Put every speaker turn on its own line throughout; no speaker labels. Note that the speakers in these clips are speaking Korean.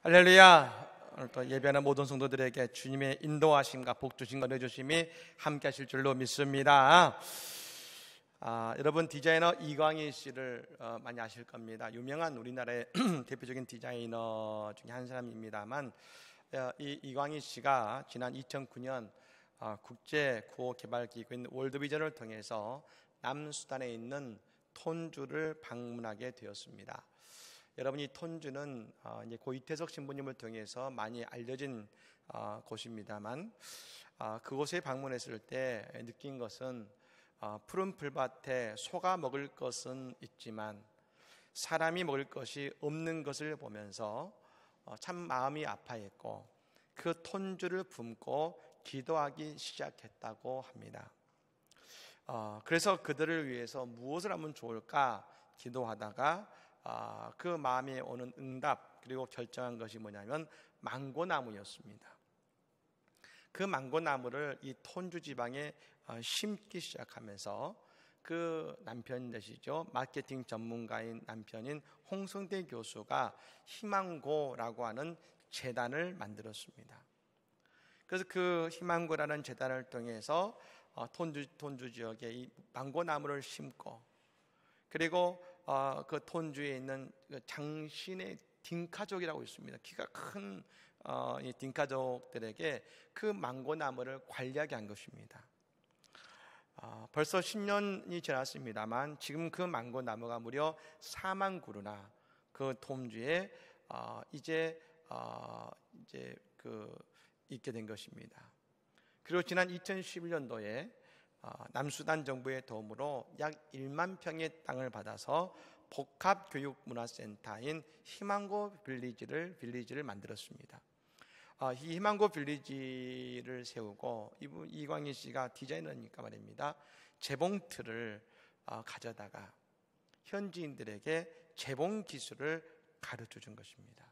할렐루야. 오늘 또 예배하는 모든 성도들에게 주님의 인도하심과 복주심과 내주심이 함께 하실 줄로 믿습니다. 여러분, 디자이너 이광희 씨를 많이 아실 겁니다. 유명한 우리나라의 대표적인 디자이너 중에 한 사람입니다만, 이 이광희 씨가 지난 2009년 국제 구호 개발 기구인 월드비전을 통해서 남수단에 있는 톤주를 방문하게 되었습니다. 여러분이 톤주는 이제 고 이태석 신부님을 통해서 많이 알려진 곳입니다만, 그곳에 방문했을 때 느낀 것은 푸른 풀밭에 소가 먹을 것은 있지만 사람이 먹을 것이 없는 것을 보면서 참 마음이 아파했고, 그 톤주를 품고 기도하기 시작했다고 합니다. 그래서 그들을 위해서 무엇을 하면 좋을까 기도하다가 그 마음에 오는 응답, 그리고 결정한 것이 뭐냐면 망고나무였습니다. 그 망고나무를 이 톤주 지방에 심기 시작하면서 그 남편 되시죠, 마케팅 전문가인 남편인 홍성대 교수가 희망고라고 하는 재단을 만들었습니다. 그래서 그 희망고라는 재단을 통해서 톤주 지역에 이 망고나무를 심고, 그리고 그 톤주에 있는 장신의 딩카족이라고 있습니다. 키가 큰 이 딩카족들에게 그 망고나무를 관리하게 한 것입니다. 벌써 10년이 지났습니다만 지금 그 망고나무가 무려 4만 그루나 그 톤주에 이제 있게 된 것입니다. 그리고 지난 2011년도에 남수단 정부의 도움으로 약 1만 평의 땅을 받아서 복합교육문화센터인 희망고 빌리지를 만들었습니다. 이 희망고 빌리지를 세우고 이광희 씨가 디자이너니까 말입니다. 재봉틀을 가져다가 현지인들에게 재봉 기술을 가르쳐 준 것입니다.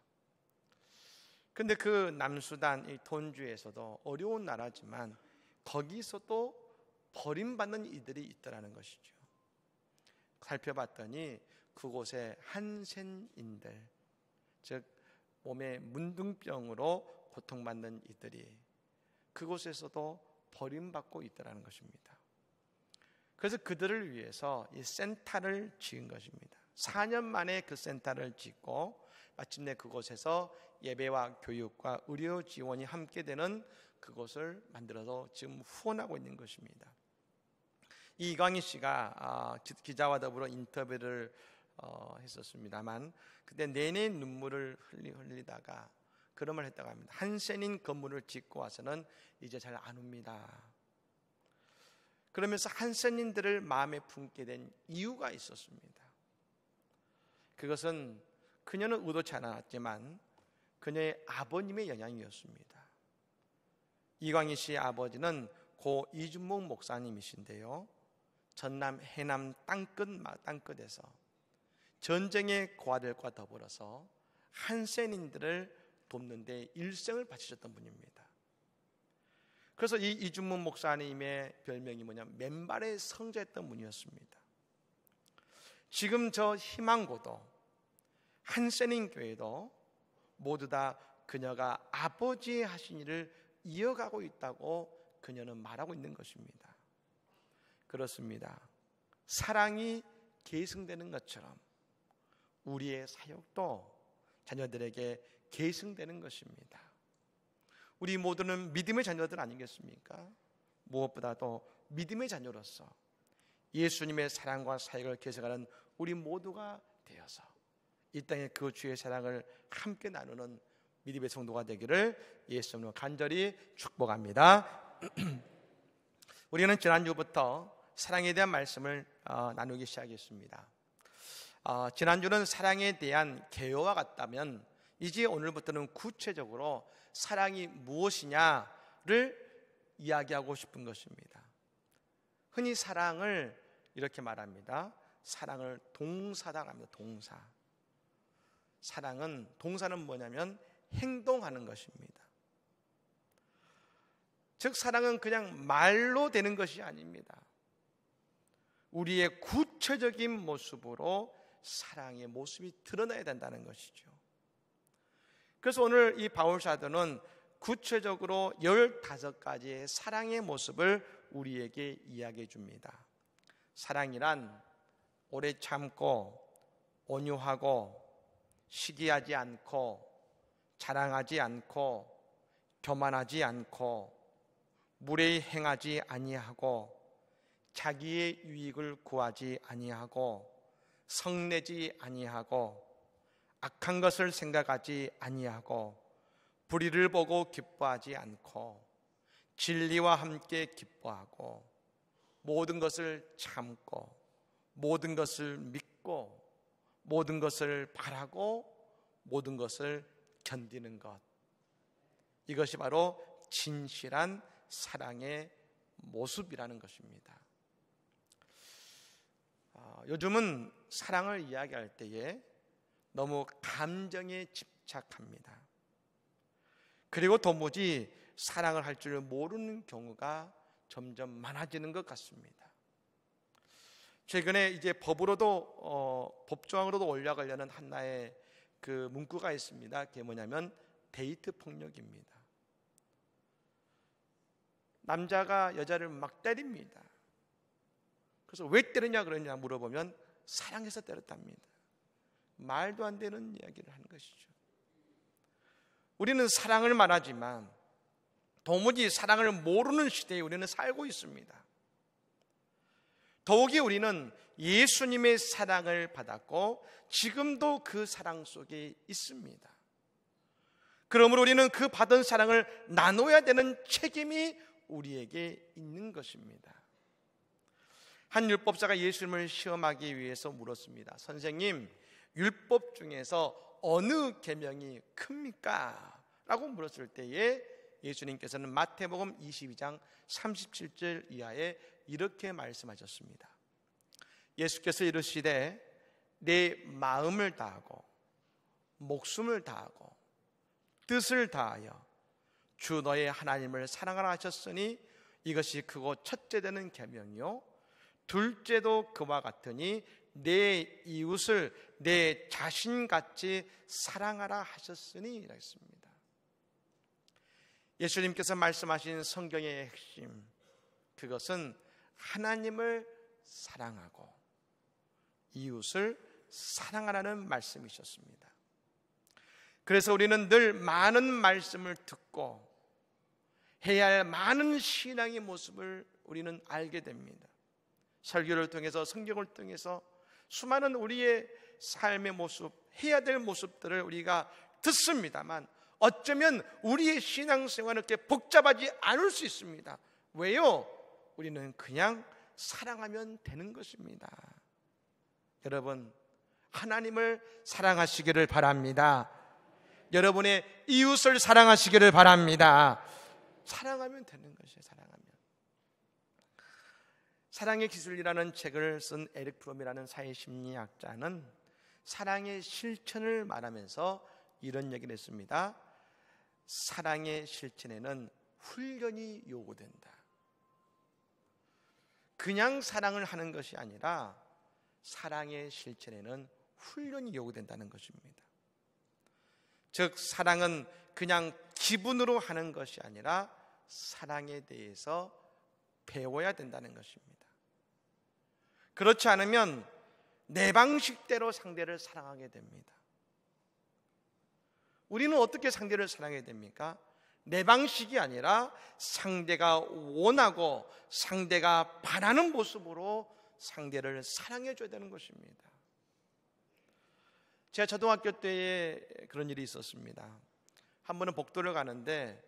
그런데 그 남수단 이 톤주에서도 어려운 나라지만 거기서도 버림받는 이들이 있더라는 것이죠. 살펴봤더니 그곳에 한센인들, 즉 몸에 문둥병으로 고통받는 이들이 그곳에서도 버림받고 있더라는 것입니다. 그래서 그들을 위해서 이 센터를 지은 것입니다. 4년 만에 그 센터를 짓고 마침내 그곳에서 예배와 교육과 의료 지원이 함께 되는 그곳을 만들어서 지금 후원하고 있는 것입니다. 이 이광희 씨가 기자와 더불어 인터뷰를 했었습니다만, 그때 내내 눈물을 흘리다가 그런 말 했다고 합니다. 한센인 건물을 짓고 와서는 이제 잘 안 옵니다. 그러면서 한센인들을 마음에 품게 된 이유가 있었습니다. 그것은 그녀는 의도치 않았지만 그녀의 아버님의 영향이었습니다. 이광희 씨의 아버지는 고 이준목 목사님이신데요, 전남 해남 땅끝에서 전쟁의 고아들과 더불어서 한센인들을 돕는 데 일생을 바치셨던 분입니다. 그래서 이 이준목 목사님의 별명이 뭐냐면 맨발의 성자였던 분이었습니다. 지금 저 희망고도 한센인 교회도 모두 다 그녀가 아버지의 하신 일을 이어가고 있다고 그녀는 말하고 있는 것입니다. 그렇습니다. 사랑이 계승되는 것처럼 우리의 사역도 자녀들에게 계승되는 것입니다. 우리 모두는 믿음의 자녀들 아니겠습니까? 무엇보다도 믿음의 자녀로서 예수님의 사랑과 사역을 계승하는 우리 모두가 되어서 이 땅에 그 주의 사랑을 함께 나누는 믿음의 성도가 되기를 예수님으로 간절히 축복합니다. 우리는 지난주부터 사랑에 대한 말씀을 나누기 시작했습니다. 지난주는 사랑에 대한 개요와 같다면 이제 오늘부터는 구체적으로 사랑이 무엇이냐를 이야기하고 싶은 것입니다. 흔히 사랑을 이렇게 말합니다. 사랑을 동사라고 합니다. 동사. 사랑은, 동사는 뭐냐면 행동하는 것입니다. 즉 사랑은 그냥 말로 되는 것이 아닙니다. 우리의 구체적인 모습으로 사랑의 모습이 드러나야 된다는 것이죠. 그래서 오늘 이 바울 사도는 구체적으로 15가지의 사랑의 모습을 우리에게 이야기해 줍니다. 사랑이란 오래 참고 온유하고 시기하지 않고 자랑하지 않고 교만하지 않고 무례히 행하지 아니하고 자기의 유익을 구하지 아니하고 성내지 아니하고 악한 것을 생각하지 아니하고 불의를 보고 기뻐하지 않고 진리와 함께 기뻐하고 모든 것을 참고 모든 것을 믿고 모든 것을 바라고 모든 것을 견디는 것, 이것이 바로 진실한 사랑의 모습이라는 것입니다. 요즘은 사랑을 이야기할 때에 너무 감정에 집착합니다. 그리고 도무지 사랑을 할 줄 모르는 경우가 점점 많아지는 것 같습니다. 최근에 이제 법조항으로도 올라가려는 하나의 그 문구가 있습니다. 그게 뭐냐면 데이트 폭력입니다. 남자가 여자를 막 때립니다. 그래서 왜 때리냐 그러냐 물어보면 사랑해서 때렸답니다. 말도 안 되는 이야기를 하는 것이죠. 우리는 사랑을 말하지만 도무지 사랑을 모르는 시대에 우리는 살고 있습니다. 더욱이 우리는 예수님의 사랑을 받았고 지금도 그 사랑 속에 있습니다. 그러므로 우리는 그 받은 사랑을 나눠야 되는 책임이 우리에게 있는 것입니다. 한 율법사가 예수님을 시험하기 위해서 물었습니다. 선생님, 율법 중에서 어느 계명이 큽니까? 라고 물었을 때에 예수님께서는 마태복음 22장 37절 이하에 이렇게 말씀하셨습니다. 예수께서 이르시되 내 마음을 다하고 목숨을 다하고 뜻을 다하여 주 너의 하나님을 사랑하라 하셨으니 이것이 크고 첫째 되는 계명이요 둘째도 그와 같으니 내 이웃을 내 자신같이 사랑하라 하셨으니 이랬습니다. 예수님께서 말씀하신 성경의 핵심, 그것은 하나님을 사랑하고 이웃을 사랑하라는 말씀이셨습니다. 그래서 우리는 늘 많은 말씀을 듣고 해야 할 많은 신앙의 모습을 우리는 알게 됩니다. 설교를 통해서 성경을 통해서 수많은 우리의 삶의 모습, 해야 될 모습들을 우리가 듣습니다만 어쩌면 우리의 신앙생활은 그렇게 복잡하지 않을 수 있습니다. 왜요? 우리는 그냥 사랑하면 되는 것입니다. 여러분, 하나님을 사랑하시기를 바랍니다. 여러분의 이웃을 사랑하시기를 바랍니다. 사랑하면 되는 것이에요. 사랑의 기술이라는 책을 쓴 에릭 프롬이라는 사회심리학자는 사랑의 실천을 말하면서 이런 얘기를 했습니다. 사랑의 실천에는 훈련이 요구된다. 그냥 사랑을 하는 것이 아니라 사랑의 실천에는 훈련이 요구된다는 것입니다. 즉 사랑은 그냥 기분으로 하는 것이 아니라 사랑에 대해서 배워야 된다는 것입니다. 그렇지 않으면 내 방식대로 상대를 사랑하게 됩니다. 우리는 어떻게 상대를 사랑해야 됩니까? 내 방식이 아니라 상대가 원하고 상대가 바라는 모습으로 상대를 사랑해 줘야 되는 것입니다. 제가 초등학교 때에 그런 일이 있었습니다. 한 번은 복도를 가는데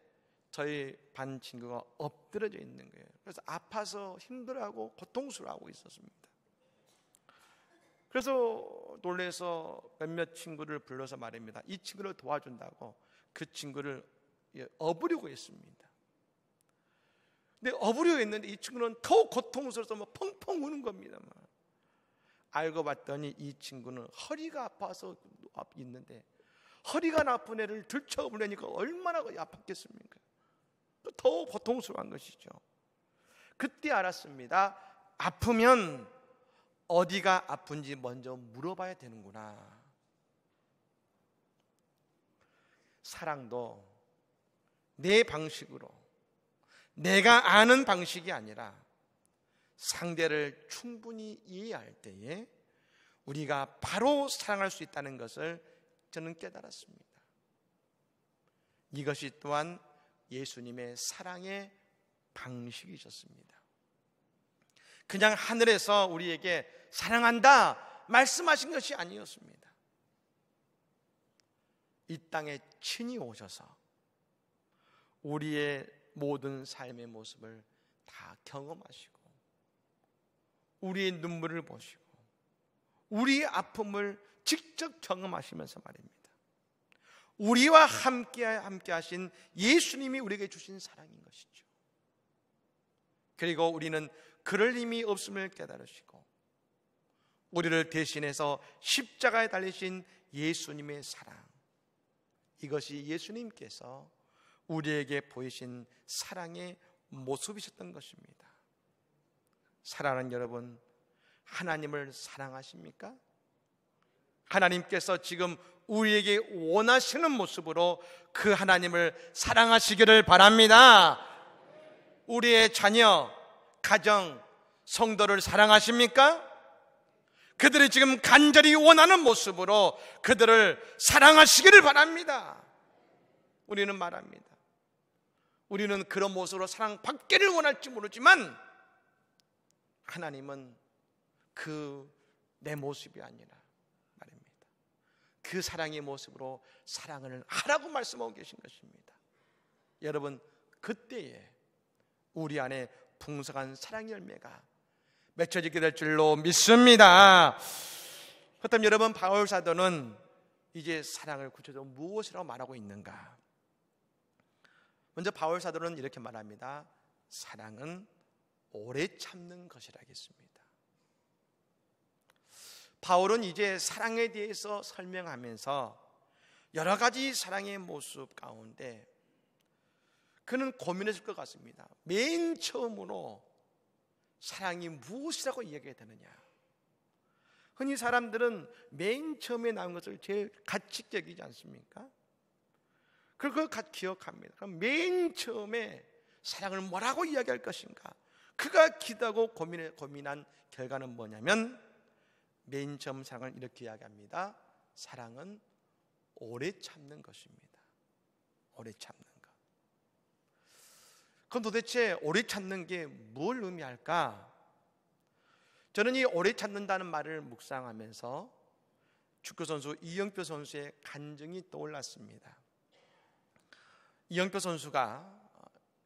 저희 반 친구가 엎드려져 있는 거예요. 그래서 아파서 힘들어하고 고통스러워하고 있었습니다. 그래서 놀라서 몇몇 친구를 불러서 말입니다. 이 친구를 도와준다고 그 친구를 업으려고 했습니다. 근데 업으려고 했는데 이 친구는 더욱 고통스러워서 막 펑펑 우는 겁니다. 알고 봤더니 이 친구는 허리가 아파서 있는데 허리가 나쁜 애를 들쳐업으려니까 얼마나 아팠겠습니까? 더 고통스러운 것이죠. 그때 알았습니다. 아프면 어디가 아픈지 먼저 물어봐야 되는구나. 사랑도 내 방식으로, 내가 아는 방식이 아니라 상대를 충분히 이해할 때에 우리가 바로 사랑할 수 있다는 것을 저는 깨달았습니다. 이것이 또한 예수님의 사랑의 방식이셨습니다. 그냥 하늘에서 우리에게 사랑한다 말씀하신 것이 아니었습니다. 이 땅에 친히 오셔서 우리의 모든 삶의 모습을 다 경험하시고 우리의 눈물을 보시고 우리의 아픔을 직접 경험하시면서 말입니다. 우리와 함께 하신 예수님이 우리에게 주신 사랑인 것이죠. 그리고 우리는 그럴 힘이 없음을 깨달으시고 우리를 대신해서 십자가에 달리신 예수님의 사랑, 이것이 예수님께서 우리에게 보이신 사랑의 모습이셨던 것입니다. 사랑하는 여러분, 하나님을 사랑하십니까? 하나님께서 지금 우리에게 원하시는 모습으로 그 하나님을 사랑하시기를 바랍니다. 우리의 자녀, 가정, 성도를 사랑하십니까? 그들이 지금 간절히 원하는 모습으로 그들을 사랑하시기를 바랍니다. 우리는 말합니다. 우리는 그런 모습으로 사랑받기를 원할지 모르지만 하나님은 내 모습이 아니라 말입니다. 그 사랑의 모습으로 사랑을 하라고 말씀하고 계신 것입니다. 여러분, 그때에 우리 안에 풍성한 사랑의 열매가 맺혀지게 될 줄로 믿습니다. 그렇다면 여러분, 바울 사도는 이제 사랑을 구체적으로 무엇이라고 말하고 있는가? 먼저 바울 사도는 이렇게 말합니다. 사랑은 오래 참는 것이라겠습니다. 바울은 이제 사랑에 대해서 설명하면서 여러 가지 사랑의 모습 가운데 그는 고민했을 것 같습니다. 맨 처음으로 사랑이 무엇이라고 이야기가 되느냐? 흔히 사람들은 맨 처음에 나온 것을 제일 가치적이지 않습니까? 그걸 기억합니다. 그럼 맨 처음에 사랑을 뭐라고 이야기할 것인가? 그가 기도하고 고민한 결과는 뭐냐면 맨 처음 사랑을 이렇게 이야기합니다. 사랑은 오래 참는 것입니다. 오래 참는 것. 그럼 도대체 오래 참는 게 뭘 의미할까? 저는 이 오래 참는다는 말을 묵상하면서 축구선수 이영표 선수의 간증이 떠올랐습니다. 이영표 선수가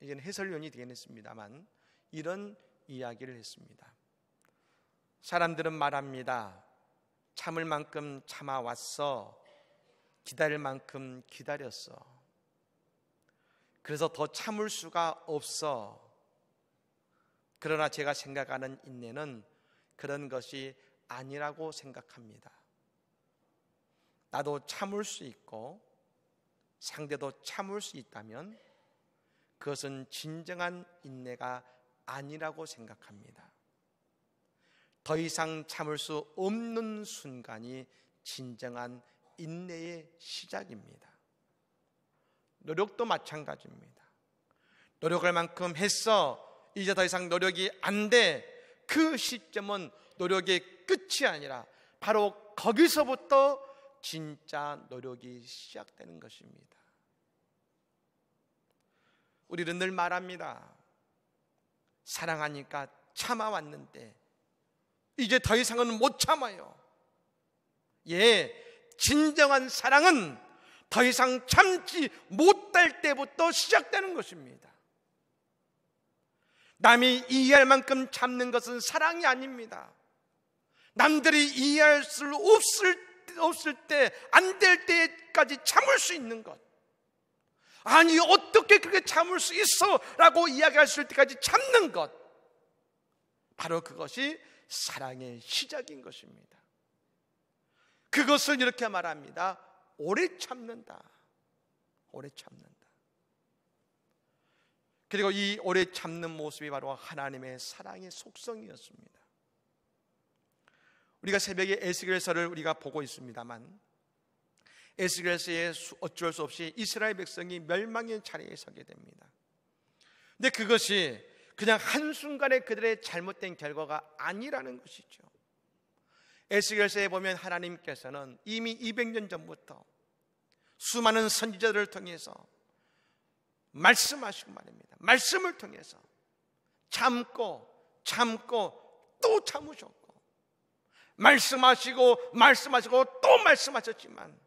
이제는 해설위원이 되긴 했습니다만 이런 이야기를 했습니다. 사람들은 말합니다. 참을 만큼 참아왔어. 기다릴 만큼 기다렸어. 그래서 더 참을 수가 없어. 그러나 제가 생각하는 인내는 그런 것이 아니라고 생각합니다. 나도 참을 수 있고 상대도 참을 수 있다면 그것은 진정한 인내가 아니라고 생각합니다. 더 이상 참을 수 없는 순간이 진정한 인내의 시작입니다. 노력도 마찬가지입니다. 노력할 만큼 했어. 이제 더 이상 노력이 안 돼. 그 시점은 노력의 끝이 아니라 바로 거기서부터 진짜 노력이 시작되는 것입니다. 우리는 늘 말합니다. 사랑하니까 참아왔는데 이제 더 이상은 못 참아요. 예, 진정한 사랑은 더 이상 참지 못할 때부터 시작되는 것입니다. 남이 이해할 만큼 참는 것은 사랑이 아닙니다. 남들이 이해할 수 없을 때, 안 될 때까지 참을 수 있는 것. 아니, 어떻게 그렇게 참을 수 있어? 라고 이야기할 수 있을 때까지 참는 것. 바로 그것이 사랑의 시작인 것입니다. 그것을 이렇게 말합니다. 오래 참는다. 오래 참는다. 그리고 이 오래 참는 모습이 바로 하나님의 사랑의 속성이었습니다. 우리가 새벽에 에스겔서를 우리가 보고 있습니다만 에스겔서에 어쩔 수 없이 이스라엘 백성이 멸망의 자리에 서게 됩니다. 근데 그것이 그냥 한순간에 그들의 잘못된 결과가 아니라는 것이죠. 에스겔서에 보면 하나님께서는 이미 200년 전부터 수많은 선지자들을 통해서 말씀하시고 말입니다. 말씀을 통해서 참고 또 참으셨고, 말씀하시고 또 말씀하셨지만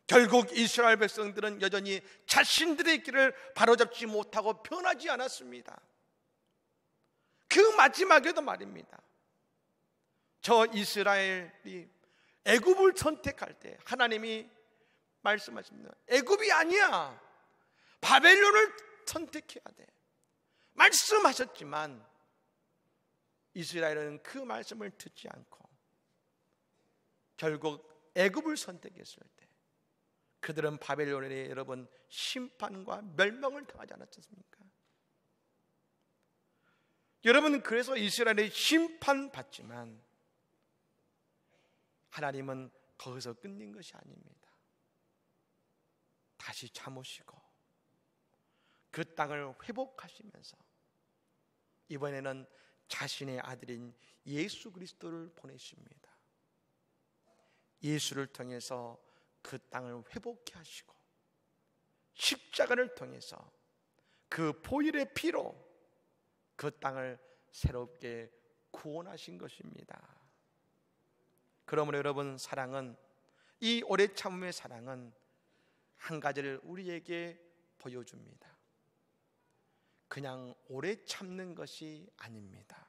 결국 이스라엘 백성들은 여전히 자신들의 길을 바로잡지 못하고 변하지 않았습니다. 그 마지막에도 말입니다. 저 이스라엘이 애굽을 선택할 때 하나님이 말씀하십니다. 애굽이 아니야, 바벨론을 선택해야 돼. 말씀하셨지만 이스라엘은 그 말씀을 듣지 않고 결국 애굽을 선택했을 때 그들은 바벨론에 여러분 심판과 멸망을 당하지 않았습니까? 여러분, 그래서 이스라엘이 심판받지만 하나님은 거기서 끝낸 것이 아닙니다. 다시 참으시고 그 땅을 회복하시면서 이번에는 자신의 아들인 예수 그리스도를 보내십니다. 예수를 통해서 그 땅을 회복케 하시고 십자가를 통해서 그 보혈의 피로 그 땅을 새롭게 구원하신 것입니다. 그러므로 여러분, 사랑은, 이 오래 참음의 사랑은 한 가지를 우리에게 보여줍니다. 그냥 오래 참는 것이 아닙니다.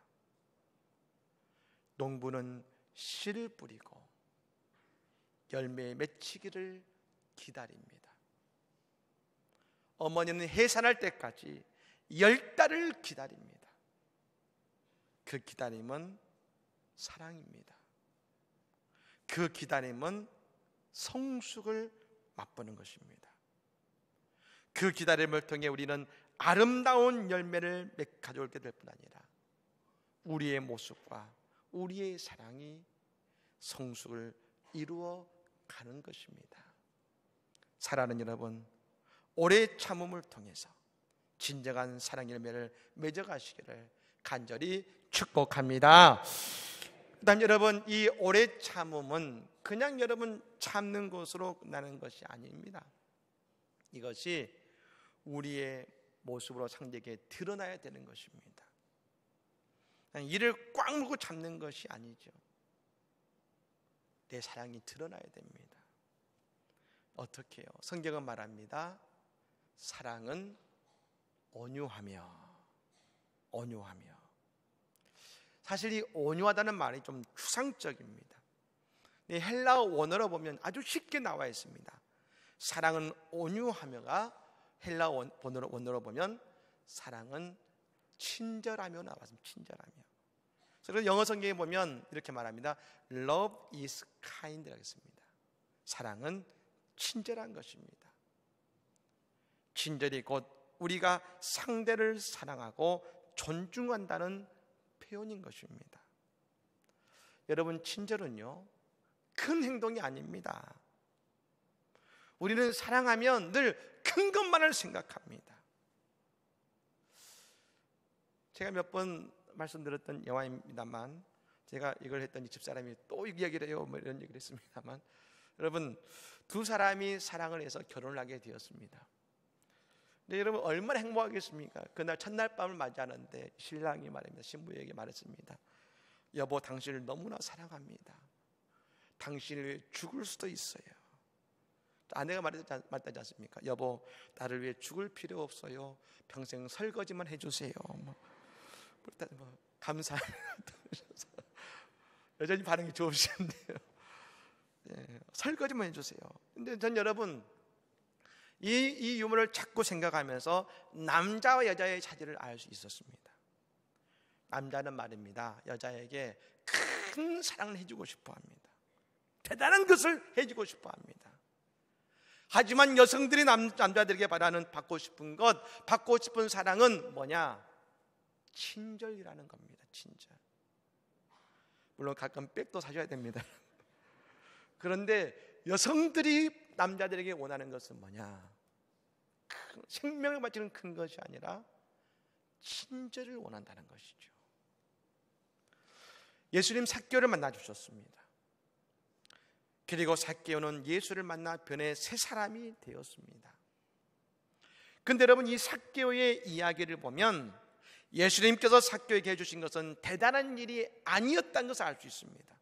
농부는 씨를 뿌리고 열매 맺히기를 기다립니다. 어머니는 해산할 때까지 10달을 기다립니다. 그 기다림은 사랑입니다. 그 기다림은 성숙을 맛보는 것입니다. 그 기다림을 통해 우리는 아름다운 열매를 가져오게 될 뿐 아니라 우리의 모습과 우리의 사랑이 성숙을 이루어 가는 것입니다. 사랑하는 여러분, 오래 참음을 통해서 진정한 사랑 열매를 맺어가시기를 간절히 축복합니다. 그다음 여러분, 이 오래 참음은 그냥 여러분 참는 것으로 끝나는 것이 아닙니다. 이것이 우리의 모습으로 상대에게 드러나야 되는 것입니다. 그냥 이를 꽉 물고 참는 것이 아니죠. 내 사랑이 드러나야 됩니다. 어떻게 해요? 성경은 말합니다. 사랑은 온유하며. 사실 이 온유하다는 말이 좀 추상적입니다. 헬라어 원어로 보면 아주 쉽게 나와 있습니다. 사랑은 온유하며가 헬라어 원어로 보면 사랑은 친절하며 나왔습니다. 친절하며. 그래서 영어 성경에 보면 이렇게 말합니다. Love is kind라고 했습니다. 사랑은 친절한 것입니다. 친절이 곧 우리가 상대를 사랑하고 존중한다는 표현인 것입니다. 여러분, 친절은요 큰 행동이 아닙니다. 우리는 사랑하면 늘 큰 것만을 생각합니다. 제가 몇 번 말씀드렸던 영화입니다만, 제가 이걸 했더니 집사람이 또 이야기를 해요, 뭐 이런 얘기를 했습니다만, 여러분, 두 사람이 사랑을 해서 결혼을 하게 되었습니다. 근데 여러분, 얼마나 행복하겠습니까? 그날 첫날 밤을 맞이하는데 신랑이 말합니다. 신부에게 말했습니다. 여보, 당신을 너무나 사랑합니다. 당신을 위해 죽을 수도 있어요. 아내가 말했지 않습니까? 여보, 나를 위해 죽을 필요 없어요. 평생 설거지만 해주세요. 감사해요. 여전히 반응이 좋으신데요. 네, 설거지만 해주세요. 근데 전 여러분, 이 유머를 자꾸 생각하면서 남자와 여자의 차이를 알 수 있었습니다. 남자는 말입니다, 여자에게 큰 사랑을 해주고 싶어 합니다. 대단한 것을 해주고 싶어 합니다. 하지만 여성들이 남자들에게 받고 싶은 것, 받고 싶은 사랑은 뭐냐? 친절이라는 겁니다. 친절. 물론 가끔 백도 사셔야 됩니다. 그런데 여성들이 남자들에게 원하는 것은 뭐냐? 생명을 바치는 큰 것이 아니라 친절을 원한다는 것이죠. 예수님 삭개오를 만나 주셨습니다. 그리고 삭개오는 예수를 만나 변해 새 사람이 되었습니다. 근데 여러분, 이 삭개오의 이야기를 보면 예수님께서 삭개오에게 해주신 것은 대단한 일이 아니었다는 것을 알 수 있습니다.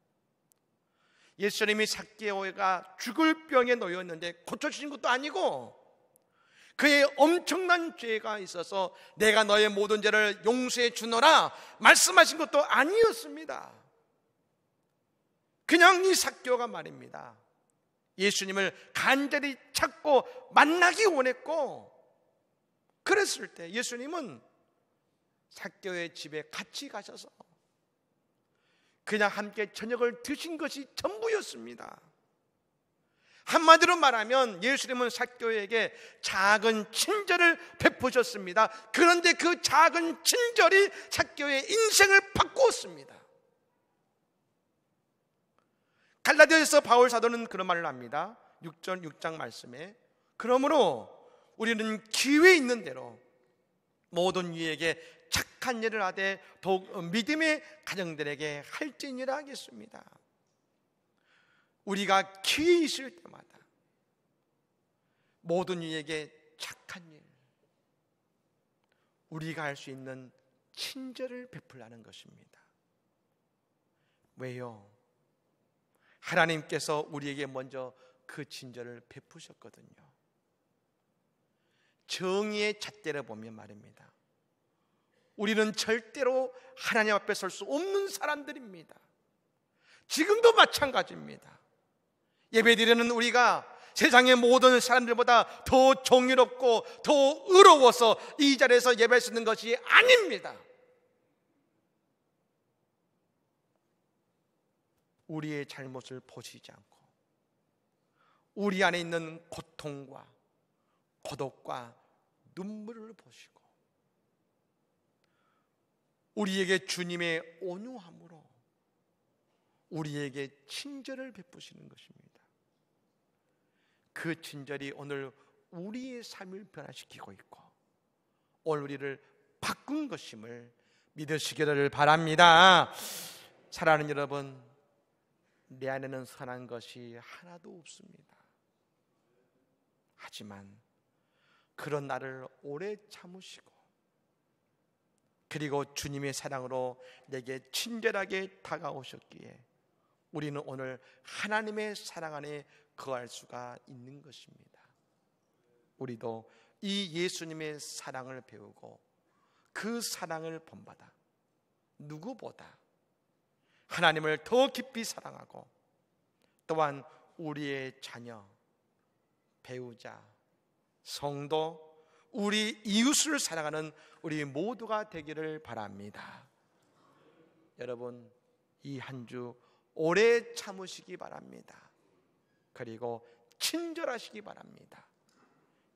예수님이 삭개오가 죽을 병에 놓였는데 고쳐주신 것도 아니고, 그의 엄청난 죄가 있어서 내가 너의 모든 죄를 용서해 주노라 말씀하신 것도 아니었습니다. 그냥 이 삭개오가 말입니다, 예수님을 간절히 찾고 만나기 원했고, 그랬을 때 예수님은 삭개오의 집에 같이 가셔서 그냥 함께 저녁을 드신 것이 전부였습니다. 한마디로 말하면 예수님은 삭개오에게 작은 친절을 베푸셨습니다. 그런데 그 작은 친절이 삭개오의 인생을 바꾸었습니다. 갈라디아서 바울 사도는 그런 말을 합니다. 6장 말씀에, 그러므로 우리는 기회 있는 대로 모든 이에게 착한 일을 하되 더욱 믿음의 가정들에게 할지니라 하겠습니다. 우리가 기회 있을 때마다 모든 이에게 착한 일, 우리가 할 수 있는 친절을 베풀라는 것입니다. 왜요? 하나님께서 우리에게 먼저 그 친절을 베푸셨거든요. 정의의 잣대를 보면 말입니다, 우리는 절대로 하나님 앞에 설 수 없는 사람들입니다. 지금도 마찬가지입니다. 예배드리는 우리가 세상의 모든 사람들보다 더 정의롭고 더 의로워서 이 자리에서 예배할 수 있는 것이 아닙니다. 우리의 잘못을 보시지 않고 우리 안에 있는 고통과 고독과 눈물을 보시고 우리에게 주님의 온유함으로 우리에게 친절을 베푸시는 것입니다. 그 친절이 오늘 우리의 삶을 변화시키고 있고 오늘 우리를 바꾼 것임을 믿으시기를 바랍니다. 사랑하는 여러분, 내 안에는 선한 것이 하나도 없습니다. 하지만 그런 나를 오래 참으시고 그리고 주님의 사랑으로 내게 친절하게 다가오셨기에 우리는 오늘 하나님의 사랑 안에 거할 수가 있는 것입니다. 우리도 이 예수님의 사랑을 배우고 그 사랑을 본받아 누구보다 하나님을 더 깊이 사랑하고 또한 우리의 자녀, 배우자, 성도, 우리 이웃을 사랑하는 우리 모두가 되기를 바랍니다. 여러분, 이 한 주 오래 참으시기 바랍니다. 그리고 친절하시기 바랍니다.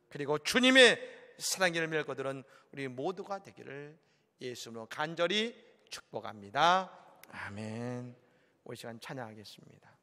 그리고 주님의 사랑의 멜거들은 우리 모두가 되기를 예수님으로 간절히 축복합니다. 아멘. 우리 시간 찬양하겠습니다.